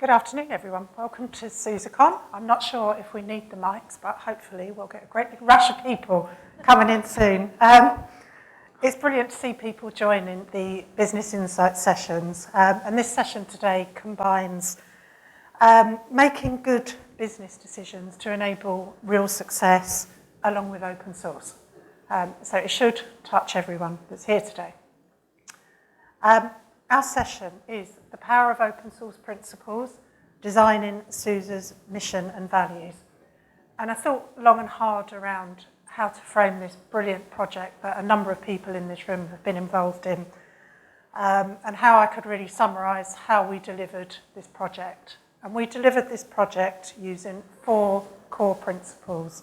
Good afternoon, everyone. Welcome to SUSECon. I'm not sure if we need the mics, but hopefully we'll get a great big rush of people coming in soon. It's brilliant to see people joining the Business Insight sessions. And this session today combines making good business decisions to enable real success along with open source. So it should touch everyone that's here today. Our session is the power of open source principles, designing SUSE's mission and values. And I thought long and hard around how to frame this brilliant project that a number of people in this room have been involved in, and how I could really summarise how we delivered this project. And we delivered this project using 4 core principles,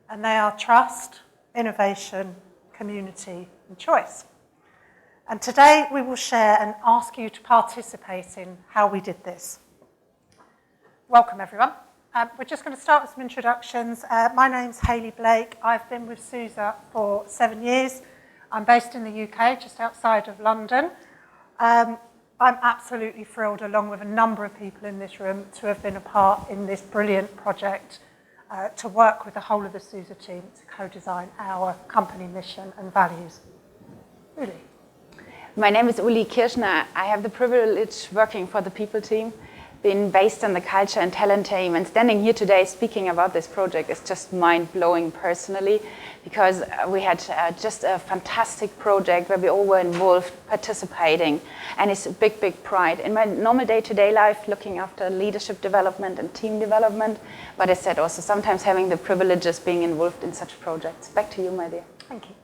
and they are trust, innovation, community, and choice. And today we will share and ask you to participate in how we did this. Welcome, everyone. We're just going to start with some introductions. My name's Hayley Blake. I've been with SUSE for 7 years. I'm based in the UK, just outside of London. I'm absolutely thrilled, along with a number of people in this room, to have been a part in this brilliant project, to work with the whole of the SUSE team to co-design our company mission and values. Really. My name is Uli Kirschner. I have the privilege working for the people team, being based on the culture and talent team, and standing here today speaking about this project is just mind-blowing personally, because we had just a fantastic project where we all were involved, participating, and it's a big, big pride. In my normal day-to-day life, looking after leadership development and team development, but as said also sometimes having the privileges being involved in such projects. Back to you, my dear. Thank you.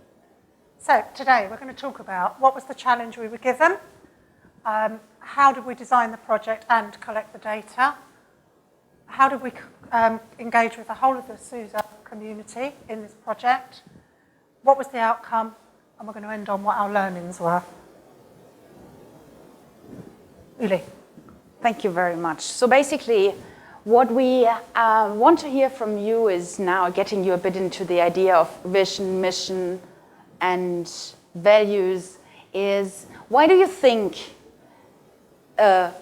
So today we're going to talk about what was the challenge we were given, how did we design the project and collect the data, how did we engage with the whole of the SUSE community in this project, what was the outcome, and we're going to end on what our learnings were. Uli. Thank you very much. So basically, what we want to hear from you is now getting you a bit into the idea of vision, mission, and values is, why do you think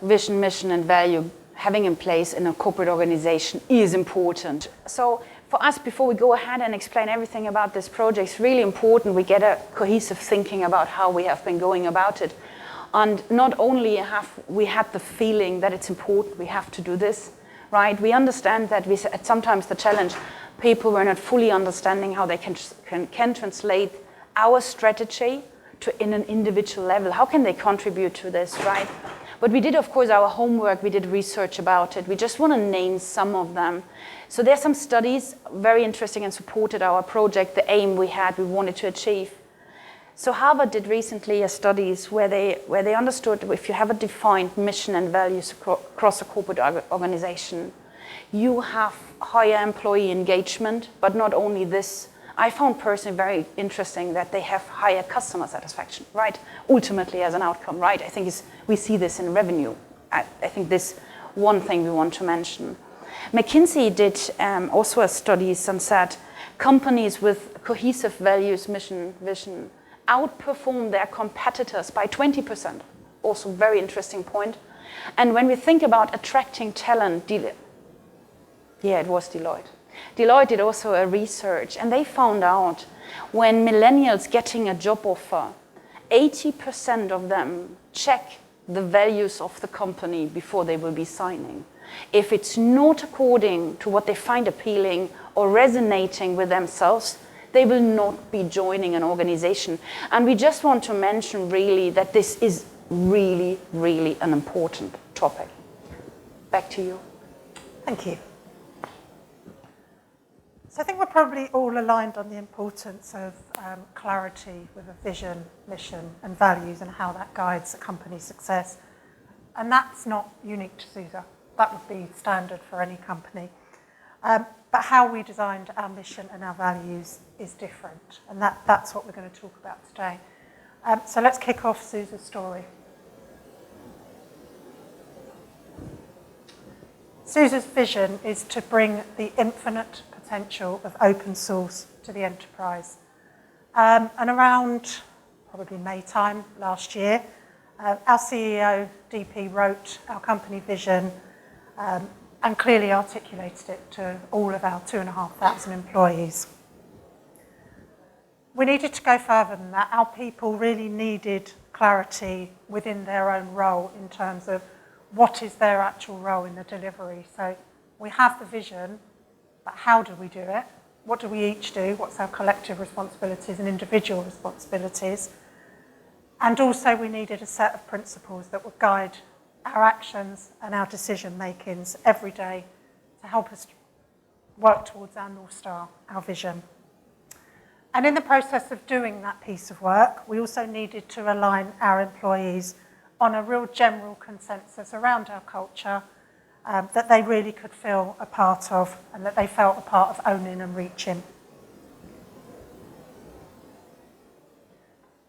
vision, mission, and value having in place in a corporate organization is important? So for us, before we go ahead and explain everything about this project, it's really important we get a cohesive thinking about how we have been going about it. And not only have we had the feeling that it's important, we have to do this, right? We understand that sometimes the challenge, people were not fully understanding how they can translate our strategy to in an individual level. How can they contribute to this, right? But we did, of course, our homework. We did research about it. We just want to name some of them. So there's some studies, very interesting, and supported our project, the aim we wanted to achieve. So Harvard did recently a studies where they understood if you have a defined mission and values across a corporate organization, you have higher employee engagement, but not only this, I found personally very interesting that they have higher customer satisfaction, right? Ultimately as an outcome, right? I think we see this in revenue. I think this one thing we want to mention. McKinsey did also a study and said companies with cohesive values, mission, vision, outperform their competitors by 20%. Also very interesting point. And when we think about attracting talent, it was Deloitte. Deloitte did also a research, and they found out when millennials getting a job offer, 80% of them check the values of the company before they will be signing. If it's not according to what they find appealing or resonating with themselves, they will not be joining an organization. And we just want to mention really that this is really, really an important topic. Back to you. Thank you. So I think we're probably all aligned on the importance of clarity with a vision, mission, and values, and how that guides a company's success. And that's not unique to SUSE. That would be standard for any company. But how we designed our mission and our values is different. And that's what we're going to talk about today. So let's kick off SUSE's story. SUSE's vision is to bring the infinite potential of open source to the enterprise. And around probably May time last year, our CEO, DP, wrote our company vision and clearly articulated it to all of our 2,500 employees. We needed to go further than that. Our people really needed clarity within their own role in terms of what is their actual role in the delivery. So we have the vision, but how do we do it? What do we each do? What's our collective responsibilities and individual responsibilities? And also we needed a set of principles that would guide our actions and our decision makings every day to help us work towards our North Star, our vision. And in the process of doing that piece of work, we also needed to align our employees on a real general consensus around our culture that they really could feel a part of and that they felt a part of owning and reaching.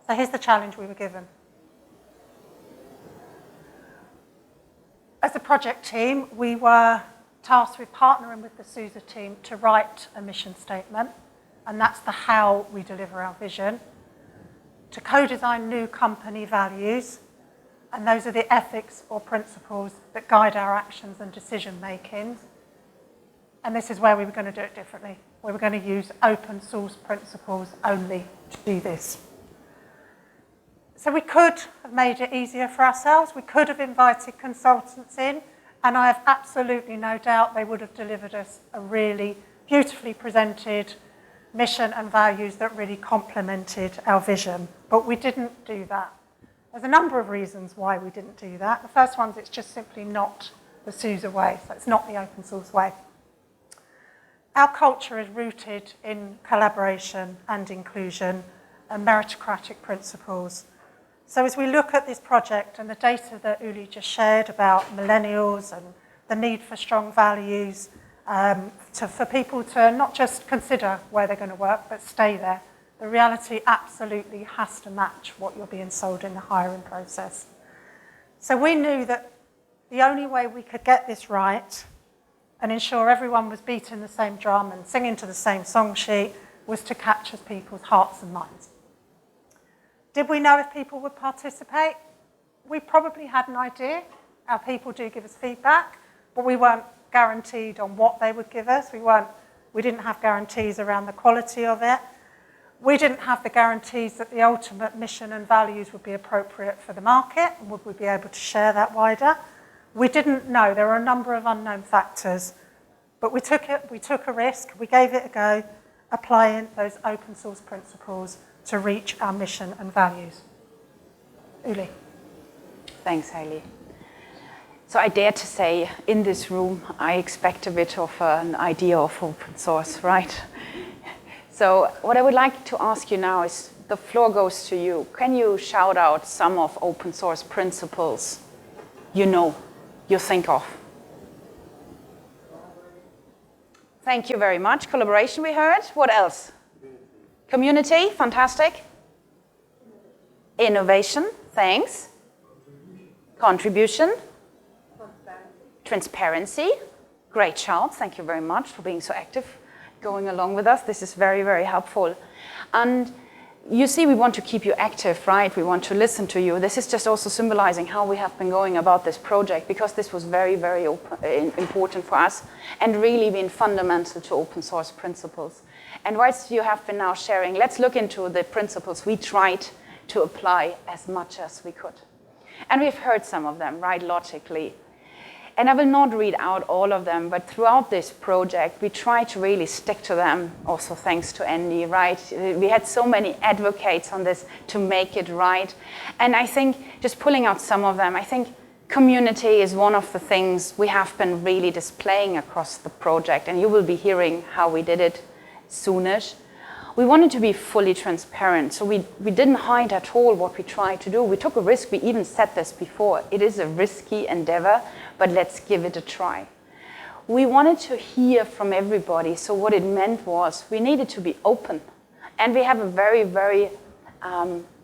So here's the challenge we were given. As a project team, we were tasked with partnering with the SUSE team to write a mission statement, and that's the how we deliver our vision, to co-design new company values, and those are the ethics or principles that guide our actions and decision making. And this is where we were going to do it differently. We were going to use open source principles only to do this. So we could have made it easier for ourselves. We could have invited consultants in, and I have absolutely no doubt they would have delivered us a really beautifully presented mission and values that really complemented our vision. But we didn't do that. There's a number of reasons why we didn't do that. The first one is it's just simply not the SUSE way, so it's not the open source way. Our culture is rooted in collaboration and inclusion and meritocratic principles. So as we look at this project and the data that Uli just shared about millennials and the need for strong values, for people to not just consider where they're going to work, but stay there, the reality absolutely has to match what you're being sold in the hiring process. So we knew that the only way we could get this right and ensure everyone was beating the same drum and singing to the same song sheet was to capture people's hearts and minds. Did we know if people would participate? We probably had an idea. Our people do give us feedback, but we weren't guaranteed on what they would give us. We didn't have guarantees around the quality of it. We didn't have the guarantees that the ultimate mission and values would be appropriate for the market, and would we be able to share that wider? We didn't know. There were a number of unknown factors, but we took a risk, we gave it a go, applying those open source principles to reach our mission and values. Uli. Thanks, Hayley. So I dare to say, in this room, I expect a bit of an idea of open source, right? So what I would like to ask you now is, the floor goes to you. Can you shout out some of open source principles you think of? Thank you very much. Collaboration, we heard. What else? Community, fantastic. Innovation, thanks. Contribution. Transparency, great shout. Thank you very much for being so active, going along with us. This is very, very helpful. And you see, we want to keep you active, right? We want to listen to you. This is just also symbolizing how we have been going about this project, because this was very, very important for us and really been fundamental to open source principles. And whilst you have been now sharing, let's look into the principles we tried to apply as much as we could. And we've heard some of them, right, logically. And I will not read out all of them, but throughout this project, we try to really stick to them, also thanks to Andy, right? We had so many advocates on this to make it right. And I think, just pulling out some of them, I think community is one of the things we have been really displaying across the project, and you will be hearing how we did it soonish. We wanted to be fully transparent, so we didn't hide at all what we tried to do. We took a risk. We even said this before. It is a risky endeavor, but let's give it a try. We wanted to hear from everybody, so what it meant was we needed to be open. And we have a very, very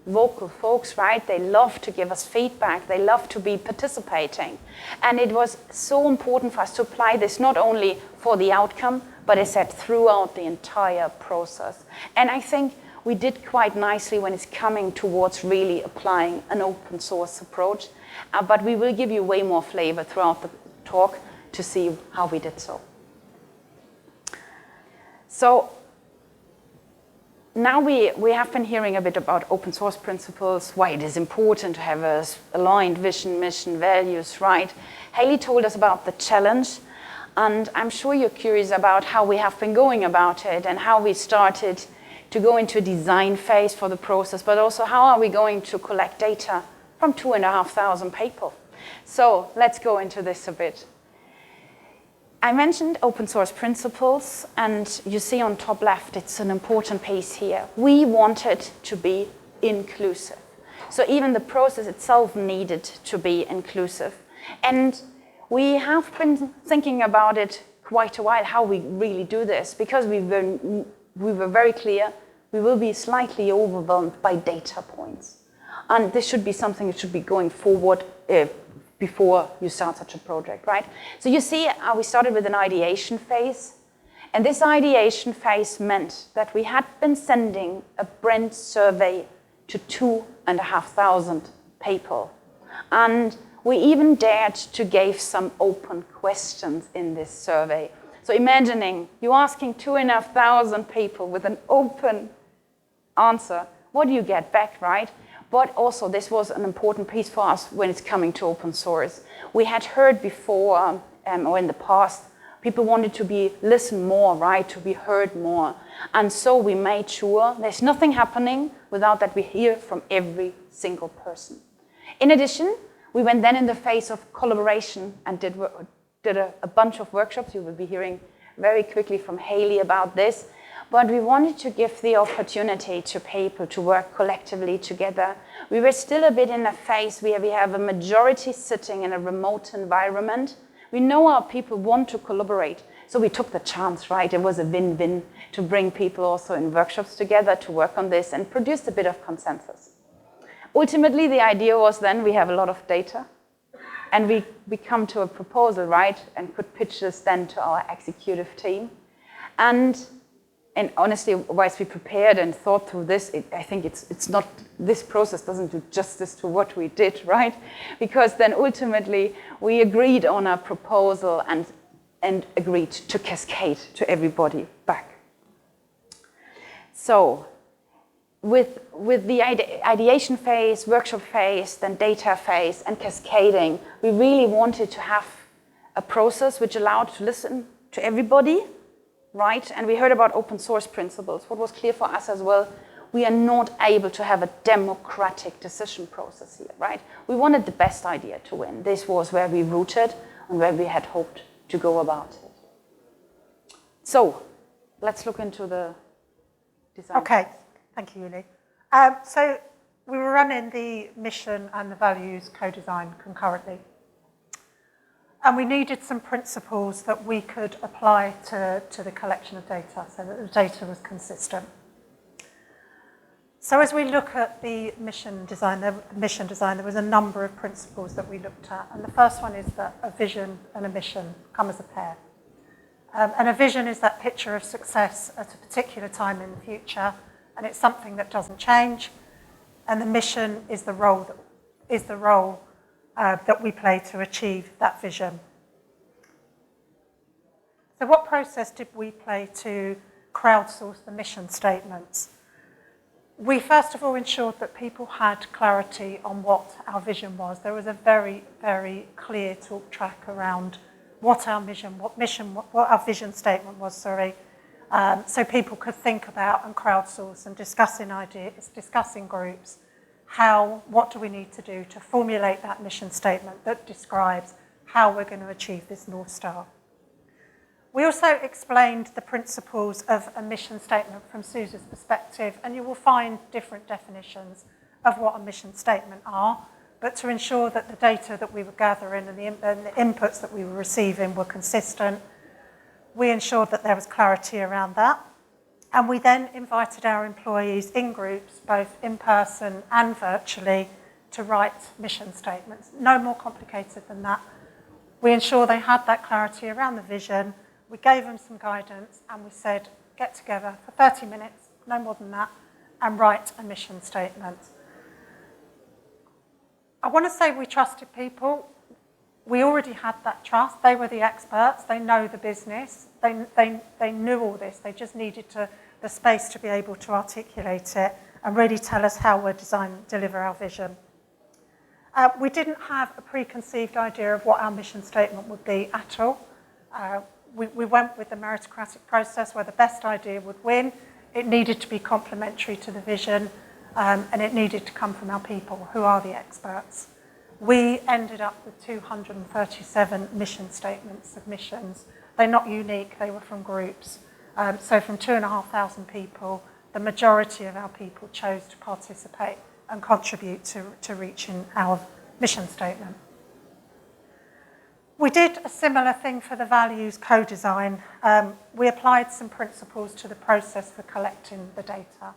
vocal folks, right? They love to give us feedback. They love to be participating. And it was so important for us to apply this not only for the outcome, but as said, throughout the entire process. And I think we did quite nicely when it's coming towards really applying an open source approach. But we will give you way more flavor throughout the talk to see how we did so. So now we have been hearing a bit about open source principles, why it is important to have a aligned vision, mission, values, right? Haley told us about the challenge, and I'm sure you're curious about how we have been going about it and how we started to go into a design phase for the process, but also how are we going to collect data from 2,500 people. So let's go into this a bit. I mentioned open source principles, and you see on top left, it's an important piece here. We wanted to be inclusive. So even the process itself needed to be inclusive. And we have been thinking about it quite a while, how we really do this, because we were very clear, we will be slightly overwhelmed by data points. And this should be something that should be going forward before you start such a project, right? So you see, we started with an ideation phase. And this ideation phase meant that we had been sending a Brent survey to 2,500 people. And we even dared to give some open questions in this survey. So imagining you asking 2,500 people with an open answer, what do you get back, right? But also, this was an important piece for us when it's coming to open source. We had heard before, or in the past, people wanted to be listened more, right? To be heard more. And so we made sure there's nothing happening without that we hear from every single person. In addition, we went then in the phase of collaboration and did a bunch of workshops. You will be hearing very quickly from Haley about this. But we wanted to give the opportunity to people to work collectively together. We were still a bit in a phase where we have a majority sitting in a remote environment. We know our people want to collaborate, so we took the chance, right? It was a win-win to bring people also in workshops together to work on this and produce a bit of consensus. Ultimately, the idea was then we have a lot of data, and we come to a proposal, right? And could pitch this then to our executive team. And honestly, whilst we prepared and thought through this, I think it's not, this process doesn't do justice to what we did, right? Because then ultimately we agreed on a proposal and agreed to cascade to everybody back. So with the ideation phase, workshop phase, then data phase, and cascading, we really wanted to have a process which allowed to listen to everybody, right? And we heard about open source principles. What was clear for us as well, we are not able to have a democratic decision process here, right? We wanted the best idea to win. This was where we rooted and where we had hoped to go about it. So let's look into the design. Okay, thank you, Yuli. So we were running the mission and the values co-design concurrently. And we needed some principles that we could apply to the collection of data so that the data was consistent. So as we look at the mission design, there was a number of principles that we looked at. And the first one is that a vision and a mission come as a pair. And a vision is that picture of success at a particular time in the future, and it's something that doesn't change. And the mission is the role that we play to achieve that vision. So what process did we play to crowdsource the mission statements? We first of all ensured that people had clarity on what our vision was. There was a very, very clear talk track around what our our vision statement was, so people could think about and crowdsource and discussing ideas, discussing groups, what do we need to do to formulate that mission statement that describes how we're going to achieve this North Star. We also explained the principles of a mission statement from SUSE's perspective, and you will find different definitions of what a mission statement are, but to ensure that the data that we were gathering and the inputs that we were receiving were consistent, we ensured that there was clarity around that. And we then invited our employees in groups, both in person and virtually, to write mission statements. No more complicated than that. We ensured they had that clarity around the vision. We gave them some guidance and we said, get together for 30 minutes, no more than that, and write a mission statement. I want to say we trusted people. we already had that trust. They were the experts. They know the business. They knew all this. They just needed the space to be able to articulate it and really tell us how we're designed to deliver our vision. We didn't have a preconceived idea of what our mission statement would be at all. We went with the meritocratic process where the best idea would win. It needed to be complementary to the vision, and it needed to come from our people, who are the experts. We ended up with 237 mission statement submissions. They're not unique, they were from groups. So from 2,500 people, the majority of our people chose to participate and contribute to reaching our mission statement. We did a similar thing for the values co-design. We applied some principles to the process for collecting the data.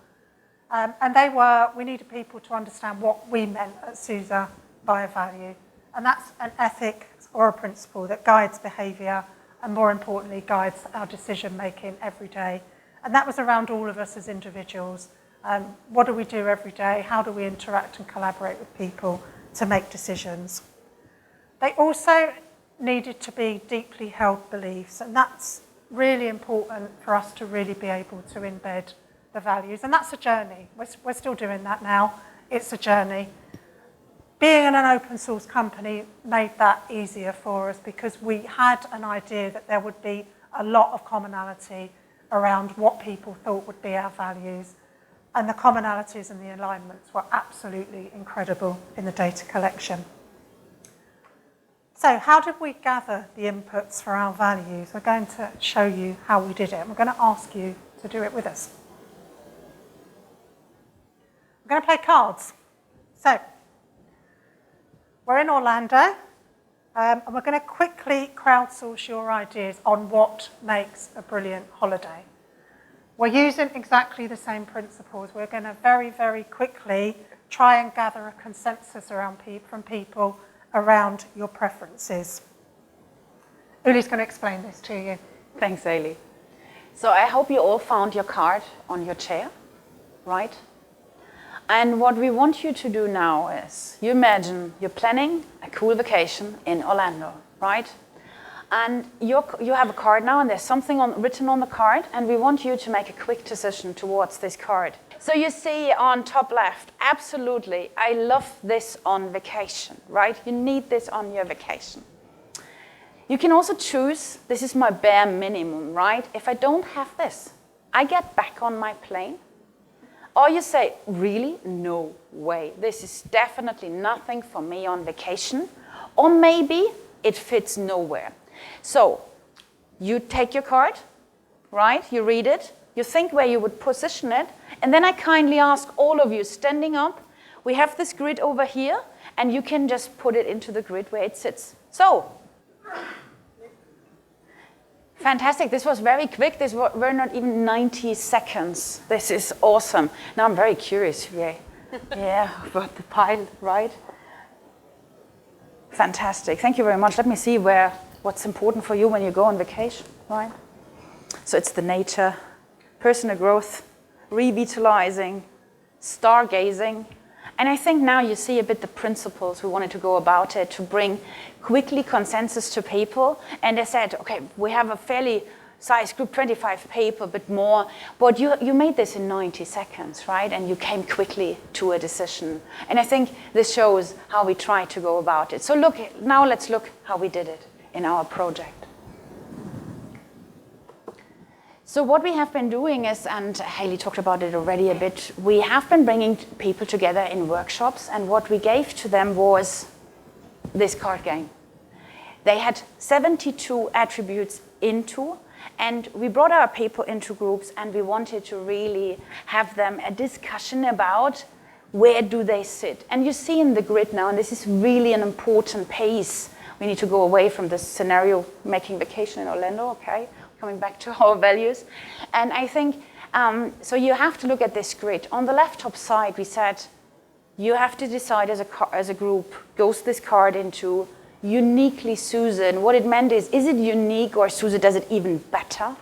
And they were, we needed people to understand what we meant at SUSE by a value. And that's an ethic or a principle that guides behaviour and, more importantly, guides our decision-making every day. And that was around all of us as individuals. What do we do every day? How do we interact and collaborate with people to make decisions? They also needed to be deeply held beliefs, and that's really important for us to really be able to embed the values. And that's a journey. We're still doing that now. It's a journey. Being an open source company made that easier for us because we had an idea that there would be a lot of commonality around what people thought would be our values. And the commonalities and the alignments were absolutely incredible in the data collection. So how did we gather the inputs for our values? We're going to show you how we did it. We're going to ask you to do it with us. We're going to play cards. So we're in Orlando, and we're going to quickly crowdsource your ideas on what makes a brilliant holiday. We're using exactly the same principles. We're going to very, very quickly try and gather a consensus from people around your preferences. Uli's going to explain this to you. Thanks, Ailey. So I hope you all found your card on your chair, right? And what we want you to do now is, you imagine you're planning a cool vacation in Orlando, right? And you have a card now, and there's something written on the card, and we want you to make a quick decision towards this card. So you see on top left, absolutely, I love this on vacation, right? You need this on your vacation. You can also choose, this is my bare minimum, right? If I don't have this, I get back on my plane. Or you say, really? No way. This is definitely nothing for me on vacation. Or maybe it fits nowhere. So you take your card, right? You read it. You think where you would position it. And then I kindly ask all of you standing up. We have this grid over here. And you can just put it into the grid where it sits. So, fantastic. This was very quick. This were not even 90 seconds. This is awesome. Now I'm very curious. Yeah, about the pile, right? Fantastic. Thank you very much. Let me see what's important for you when you go on vacation, right? So it's the nature, personal growth, revitalizing, stargazing. And I think now you see a bit the principles we wanted to go about it, to bring quickly consensus to people. And they said, okay, we have a fairly sized group, 25 people, but more. But you made this in 90 seconds, right? And you came quickly to a decision. And I think this shows how we try to go about it. So now let's look how we did it in our project. So what we have been doing is, and Hayley talked about it already a bit, we have been bringing people together in workshops, and what we gave to them was this card game. They had 72 attributes into, and we brought our people into groups, and we wanted to really have them a discussion about where do they sit. And you see in the grid now, and this is really an important piece. We need to go away from this scenario, making vacation in Orlando, okay? Coming back to our values. And I think, so you have to look at this grid. On the left top side, we said, you have to decide as a group, goes this card into uniquely SUSE. And what it meant is it unique or SUSE does it even better?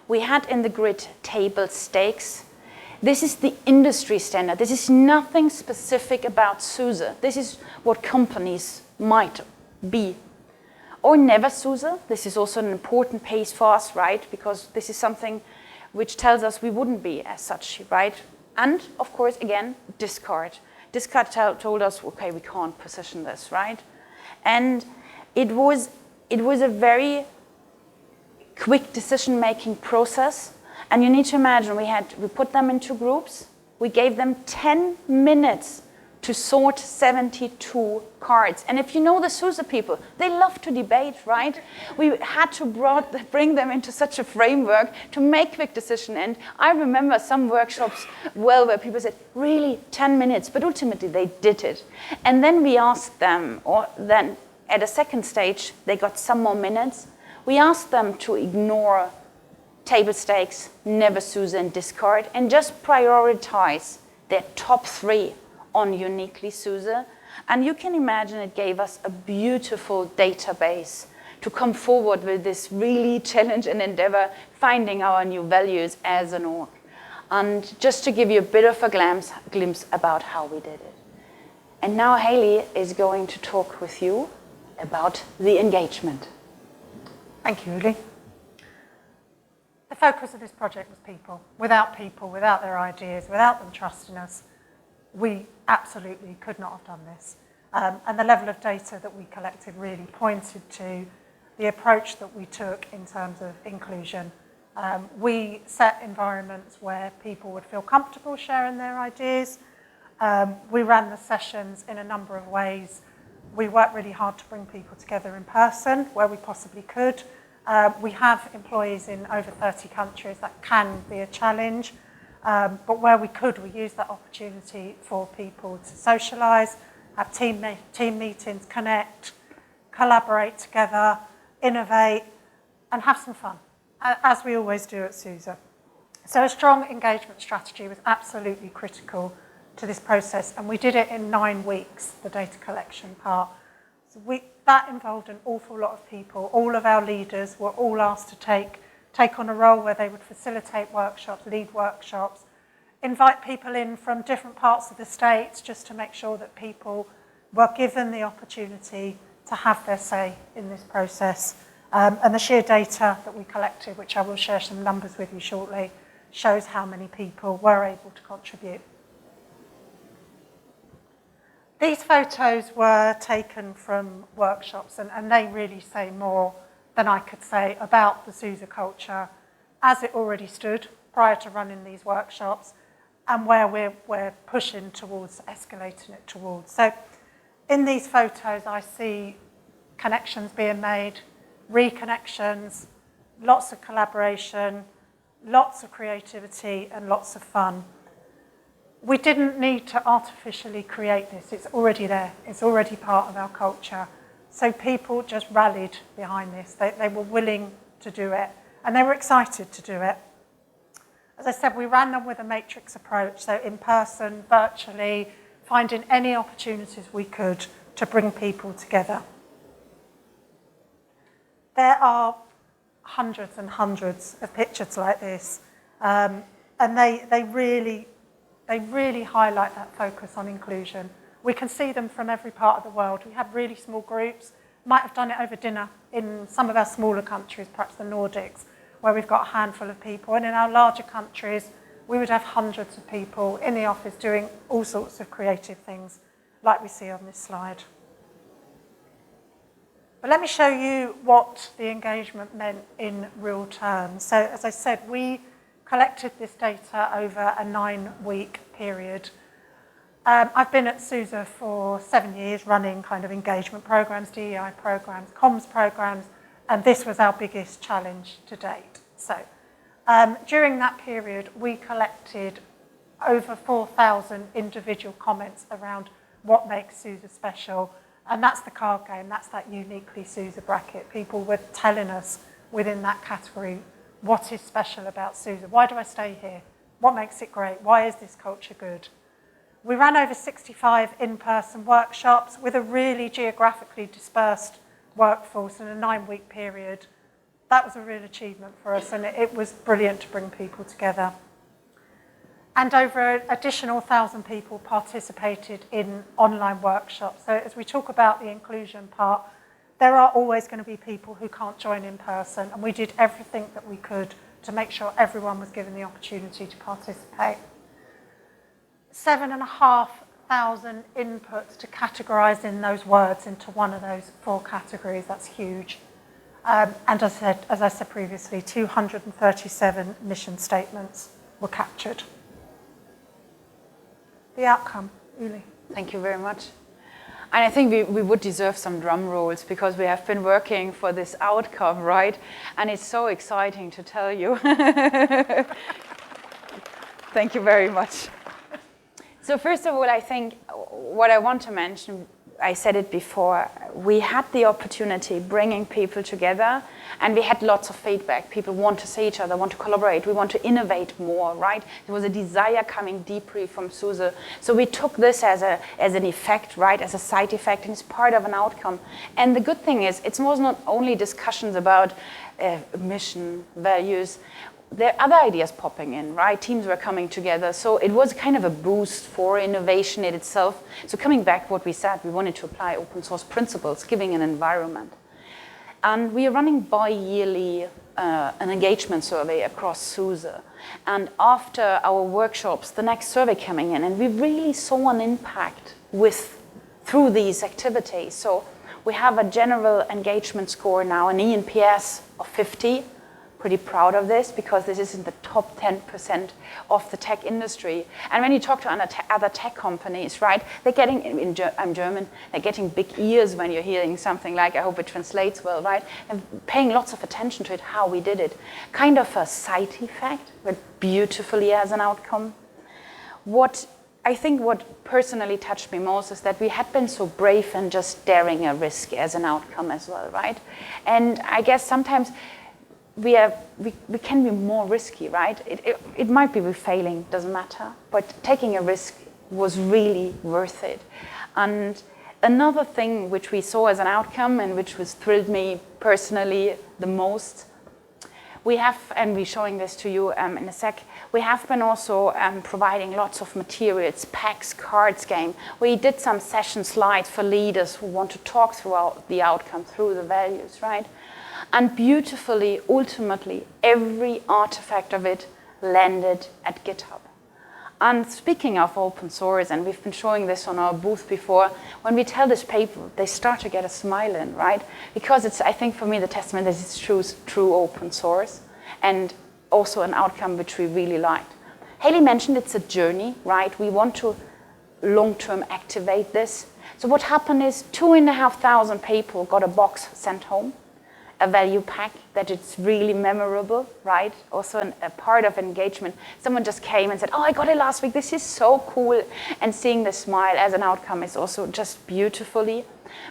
We had in the grid table stakes. This is the industry standard. This is nothing specific about SUSE. This is what companies might be. Or never SUSE. This is also an important piece for us, right? Because this is something which tells us we wouldn't be as such, right? And of course, again, discard. Discard told us, okay, we can't position this, right? And it was a very quick decision-making process. And you need to imagine, we put them into groups. We gave them 10 minutes to sort 72 cards. And if you know the SUSE people, they love to debate, right? We had to bring them into such a framework to make quick decision. And I remember some workshops, where people said, really, 10 minutes? But ultimately, they did it. And then we asked them, or then at a second stage, they got some more minutes. We asked them to ignore table stakes, never SUSE, and discard, and just prioritize their top 3 on uniquely SUSE. And you can imagine it gave us a beautiful database to come forward with this really challenge and endeavor, finding our new values as an org. And just to give you a bit of a glimpse about how we did it. And now Haley is going to talk with you about the engagement. Thank you, Uli. The focus of this project was people. Without their ideas, without them trusting us, we absolutely could not have done this. And the level of data that we collected really pointed to the approach that we took in terms of inclusion. We set environments where people would feel comfortable sharing their ideas. We ran the sessions in a number of ways. We worked really hard to bring people together in person where we possibly could. We have employees in over 30 countries. That can be a challenge. But where we could, we used that opportunity for people to socialise, have team meetings, connect, collaborate together, innovate, and have some fun, as we always do at SUSE. So a strong engagement strategy was absolutely critical to this process, and we did it in 9 weeks, the data collection part. So that involved an awful lot of people. All of our leaders were all asked to take on a role where they would facilitate workshops, lead workshops, invite people in from different parts of the States just to make sure that people were given the opportunity to have their say in this process. And the sheer data that we collected, which I will share some numbers with you shortly, shows how many people were able to contribute. These photos were taken from workshops, and they really say more than I could say about the SUSE culture as it already stood prior to running these workshops and where we're pushing towards, escalating it towards. So in these photos, I see connections being made, reconnections, lots of collaboration, lots of creativity, and lots of fun. We didn't need to artificially create this. It's already there. It's already part of our culture. So people just rallied behind this. They were willing to do it, and they were excited to do it. As I said, we ran them with a matrix approach, so in person, virtually, finding any opportunities we could to bring people together. There are hundreds and hundreds of pictures like this, and they really highlight that focus on inclusion. We can see them from every part of the world. We have really small groups, might have done it over dinner in some of our smaller countries, perhaps the Nordics, where we've got a handful of people. And in our larger countries, we would have hundreds of people in the office doing all sorts of creative things, like we see on this slide. But let me show you what the engagement meant in real terms. So as I said, we collected this data over a 9-week period. I've been at SUSE for 7 years running kind of engagement programs, DEI programs, comms programs, and this was our biggest challenge to date. So during that period, we collected over 4,000 individual comments around what makes SUSE special. And that's the card game, that's that uniquely SUSE bracket. People were telling us within that category, what is special about SUSE? Why do I stay here? What makes it great? Why is this culture good? We ran over 65 in-person workshops with a really geographically dispersed workforce in a 9-week period. That was a real achievement for us, and it was brilliant to bring people together. And over an additional 1,000 people participated in online workshops. So as we talk about the inclusion part, there are always going to be people who can't join in person, and we did everything that we could to make sure everyone was given the opportunity to participate. 7,500 inputs to categorise in those words into one of those 4 categories. That's huge. And as I said previously, 237 mission statements were captured. The outcome, Uli. Thank you very much. And I think we would deserve some drum rolls because we have been working for this outcome, right? And it's so exciting to tell you. Thank you very much. So first of all, I think what I want to mention, I said it before, we had the opportunity bringing people together and we had lots of feedback. People want to see each other, want to collaborate, we want to innovate more, right? There was a desire coming deeply from SUSE. So we took this as an effect, right, as a side effect, and it's part of an outcome. And the good thing is, it was not only discussions about mission, values, there are other ideas popping in, right? Teams were coming together. So it was kind of a boost for innovation in itself. So coming back what we said, we wanted to apply open source principles, giving an environment. And we are running bi-yearly an engagement survey across SUSE. And after our workshops, the next survey coming in, and we really saw an impact through these activities. So we have a general engagement score now, an eNPS of 50. Pretty proud of this because this is in the top 10% of the tech industry. And when you talk to other tech companies, right, they're getting, I'm German, they're getting big ears when you're hearing something like, I hope it translates well, right? And paying lots of attention to it, how we did it. Kind of a side effect, but beautifully as an outcome. I think what personally touched me most is that we had been so brave and just daring a risk as an outcome as well, right? And I guess sometimes we can be more risky, right? It might be we're failing, doesn't matter, but taking a risk was really worth it. And another thing which we saw as an outcome and which was thrilled me personally the most, we have, and we're showing this to you in a sec, we have been also providing lots of materials, packs, cards game. We did some session slides for leaders who want to talk throughout the outcome, through the values, right? And beautifully, ultimately, every artifact of it landed at GitHub. And speaking of open source, and we've been showing this on our booth before, when we tell this paper, they start to get a smile in, right? Because it's, I think for me, the testament that it's true open source and also an outcome which we really liked. Haley mentioned it's a journey, right? We want to long-term activate this. So what happened is 2,500 people got a box sent home, a value pack that it's really memorable, right? Also a part of engagement. Someone just came and said, oh, I got it last week. This is so cool. And seeing the smile as an outcome is also just beautifully.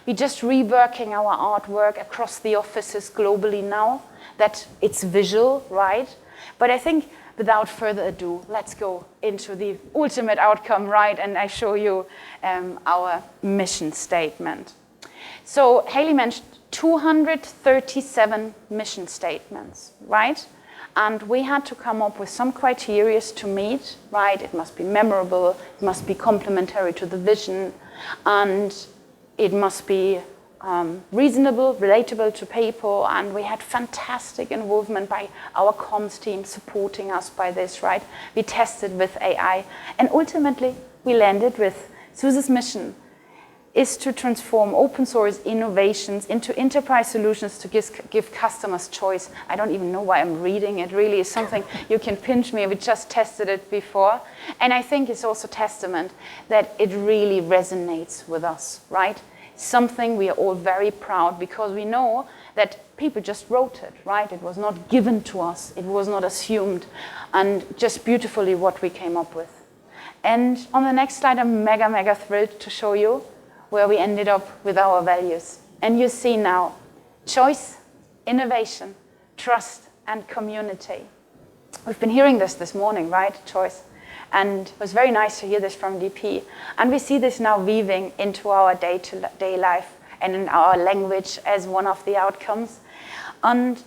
We're just reworking our artwork across the offices globally now that it's visual, right? But I think without further ado, let's go into the ultimate outcome, right? And I show you our mission statement. So Haley mentioned 237 mission statements, right? And we had to come up with some criteria to meet, right? It must be memorable, it must be complementary to the vision, and it must be reasonable, relatable to people, and we had fantastic involvement by our comms team supporting us by this, right? We tested with AI, and ultimately we landed with SUSE's mission is to transform open source innovations into enterprise solutions to give customers choice. I don't even know why I'm reading it. Really is something you can pinch me. We just tested it before. And I think it's also testament that it really resonates with us, right? Something we are all very proud because we know that people just wrote it, right? It was not given to us. It was not assumed. And just beautifully what we came up with. And on the next slide, I'm mega thrilled to show you where we ended up with our values. And you see now, choice, innovation, trust, and community. We've been hearing this morning, right? Choice. And it was very nice to hear this from DP. And we see this now weaving into our day-to-day life and in our language as one of the outcomes. And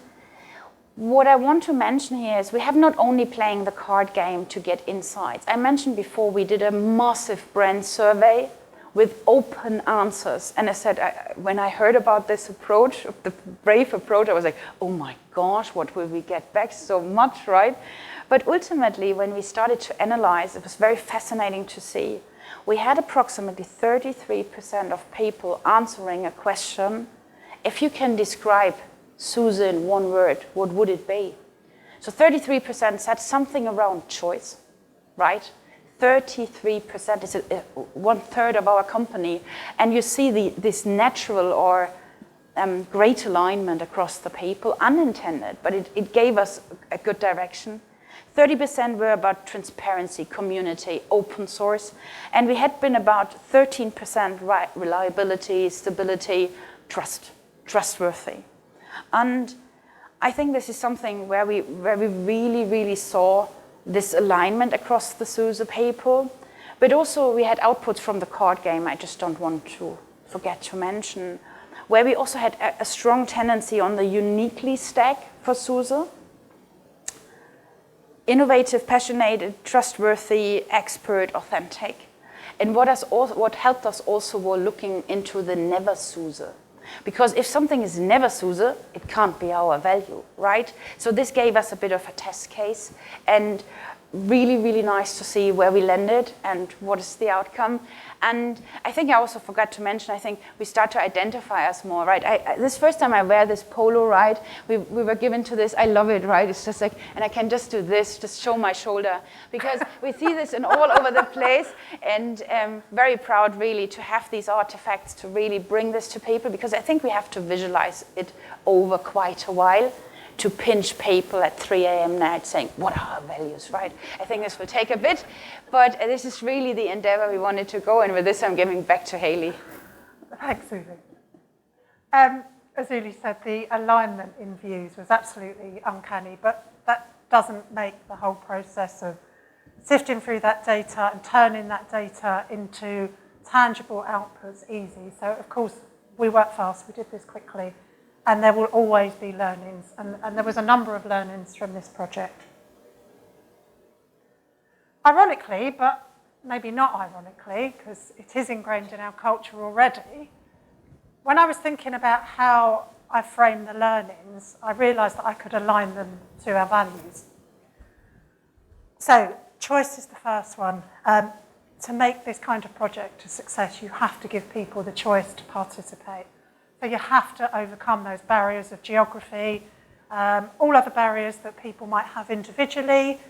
what I want to mention here is we have not only playing the card game to get insights. I mentioned before we did a massive brand survey with open answers. And I said, when I heard about this approach, the brave approach, I was like, oh my gosh, what will we get back? So much, right? But ultimately, when we started to analyze, it was very fascinating to see. We had approximately 33% of people answering a question. If you can describe SUSE in one word, what would it be? So 33% said something around choice, right? 33% is 1/3 of our company. And you see this natural or great alignment across the people, unintended, but it gave us a good direction. 30% were about transparency, community, open source. And we had been about 13% reliability, stability, trustworthy. And I think this is something where we really, really saw this alignment across the SUSE people. But also we had outputs from the card game, I just don't want to forget to mention, where we also had a strong tendency on the uniquely stack for SUSE. Innovative, passionate, trustworthy, expert, authentic. And what helped us also were looking into the never SUSE. Because if something is never SUSE, it can't be our value, right? So this gave us a bit of a test case, and really, really nice to see where we landed and what is the outcome. And I think I also forgot to mention, I think we start to identify us more, right? This first time I wear this polo, right? We were given to this, I love it, right? It's just like, and I can just do this, just show my shoulder, because we see this in all over the place, and very proud really to have these artifacts to really bring this to people, because I think we have to visualize it over quite a while to pinch people at 3 a.m. night saying, what are our values, right? I think this will take a bit, but this is really the endeavor we wanted to go, and with this I'm giving back to Haley. Thanks, Uli. As Uli said, the alignment in views was absolutely uncanny, but that doesn't make the whole process of sifting through that data and turning that data into tangible outputs easy. So, of course, we worked fast, we did this quickly, and there will always be learnings, and there was a number of learnings from this project. Ironically, but maybe not ironically, because it is ingrained in our culture already, when I was thinking about how I frame the learnings, I realised that I could align them to our values. So, choice is the first one. To make this kind of project a success, you have to give people the choice to participate. So you have to overcome those barriers of geography, all other barriers that people might have individually.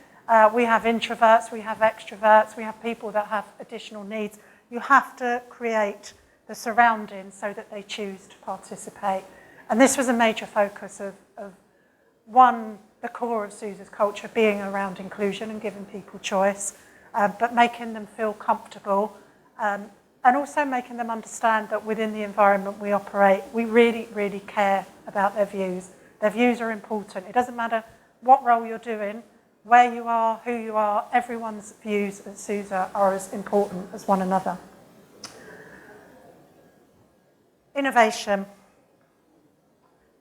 We have introverts, we have extroverts, we have people that have additional needs. You have to create the surroundings so that they choose to participate. And this was a major focus of one, the core of SUSE's culture being around inclusion and giving people choice, but making them feel comfortable, and also making them understand that within the environment we operate, we really, really care about their views. Their views are important. It doesn't matter what role you're doing, where you are, who you are, everyone's views at SUSE are as important as one another. Innovation.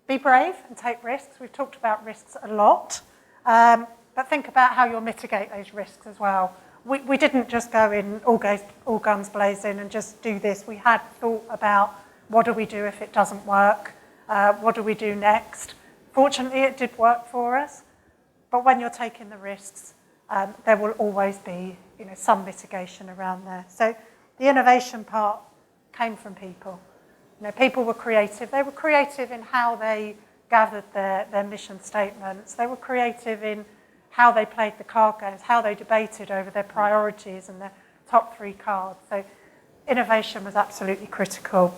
Be brave and take risks. We've talked about risks a lot, but think about how you'll mitigate those risks as well. We didn't just go in all guns blazing and just do this. We had thought about what do we do if it doesn't work? What do we do next? Fortunately, it did work for us. But when you're taking the risks, there will always be some mitigation around there. So the innovation part came from people. People were creative. They were creative in how they gathered their mission statements. They were creative in how they played the card games, how they debated over their priorities and their top 3 cards. So innovation was absolutely critical.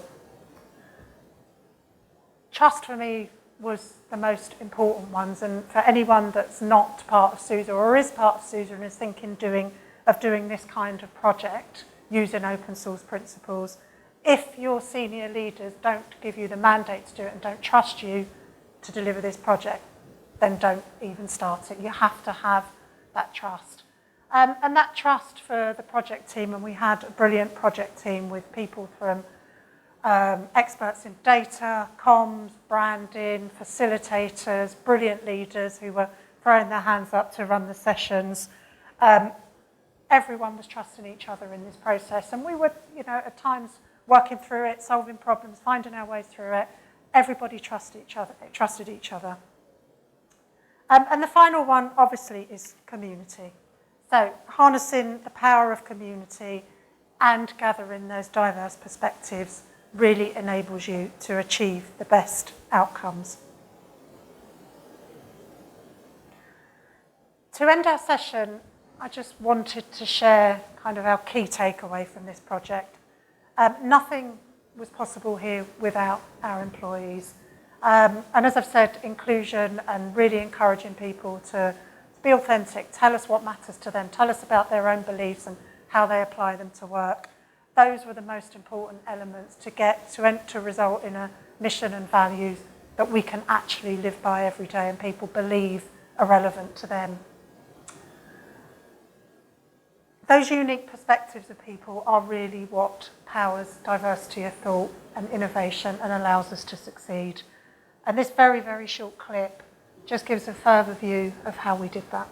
Trust for me was the most important ones, and for anyone that's not part of SUSE or is part of SUSE and is thinking of doing this kind of project using open source principles, if your senior leaders don't give you the mandate to do it and don't trust you to deliver this project, then don't even start it. You have to have that trust. And that trust for the project team, and we had a brilliant project team with people from experts in data, comms, branding, facilitators, brilliant leaders who were throwing their hands up to run the sessions. everyone was trusting each other in this process. And we were, at times working through it, solving problems, finding our way through it. Everybody trusted each other. And the final one, obviously, is community. So harnessing the power of community and gathering those diverse perspectives really enables you to achieve the best outcomes. To end our session, I just wanted to share kind of our key takeaway from this project. Nothing was possible here without our employees. And as I've said, inclusion and really encouraging people to be authentic, tell us what matters to them, tell us about their own beliefs and how they apply them to work. Those were the most important elements to result in a mission and values that we can actually live by every day and people believe are relevant to them. Those unique perspectives of people are really what powers diversity of thought and innovation and allows us to succeed. And this very, very short clip just gives a further view of how we did that.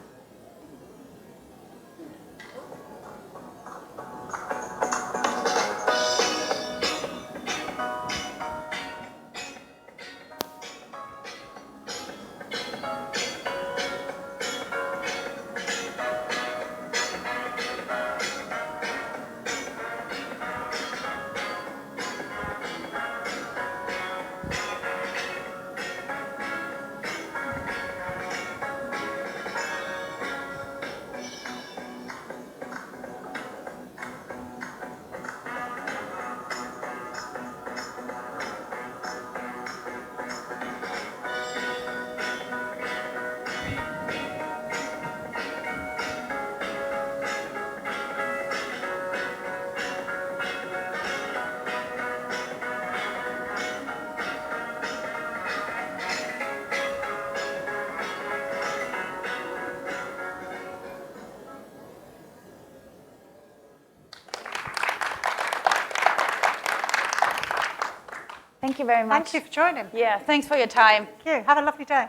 Thank you very much. Thank you for joining. Yeah, thanks for your time. Thank you. Have a lovely day.